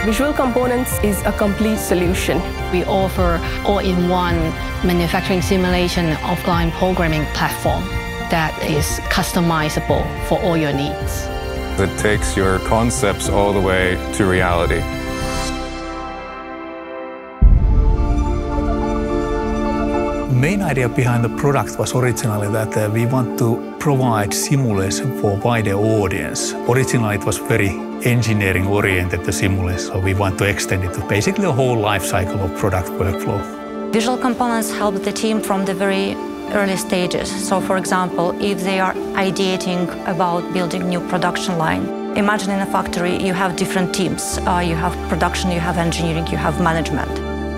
Visual Components is a complete solution. We offer all-in-one manufacturing simulation offline programming platform that is customizable for all your needs. It takes your concepts all the way to reality. The main idea behind the product was originally that we want to provide simulation for wider audience. Originally, it was very engineering-oriented, the simulation, so we want to extend it to basically the whole life cycle of product workflow. Visual Components help the team from the very early stages. So, for example, if they are ideating about building new production line, imagine in a factory you have different teams. You have production, you have engineering, you have management.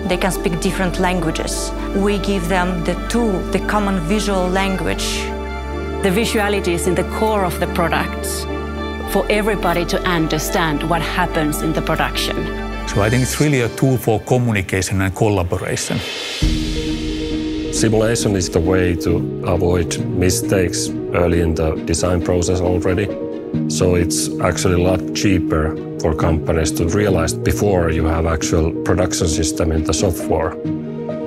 They can speak different languages. We give them the tool, the common visual language. The visuality is in the core of the products for everybody to understand what happens in the production. So I think it's really a tool for communication and collaboration. Simulation is the way to avoid mistakes early in the design process already. So it's actually a lot cheaper for companies to realize before you have actual production system in the software.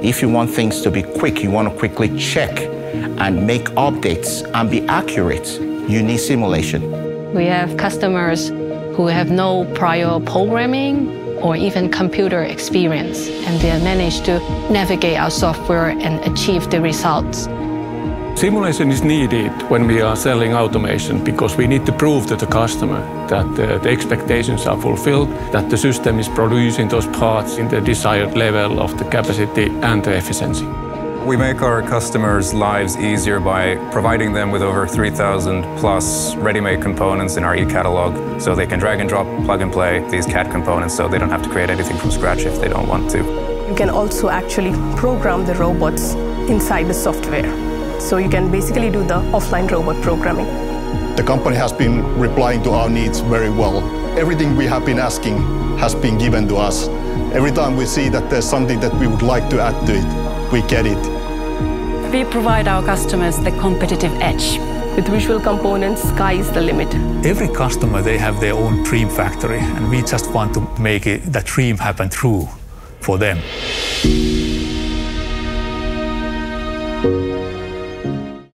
If you want things to be quick, you want to quickly check and make updates and be accurate, you need simulation. We have customers who have no prior programming or even computer experience, and they manage to navigate our software and achieve the results. Simulation is needed when we are selling automation because we need to prove to the customer that the expectations are fulfilled, that the system is producing those parts in the desired level of the capacity and the efficiency. We make our customers' lives easier by providing them with over 3,000 plus ready-made components in our e-catalog, so they can drag and drop, plug and play these CAD components so they don't have to create anything from scratch if they don't want to. You can also actually program the robots inside the software. So you can basically do the offline robot programming. The company has been replying to our needs very well. Everything we have been asking has been given to us. Every time we see that there's something that we would like to add to it, we get it. We provide our customers the competitive edge. With Visual Components, sky is the limit. Every customer, they have their own dream factory, and we just want to make that dream happen true for them.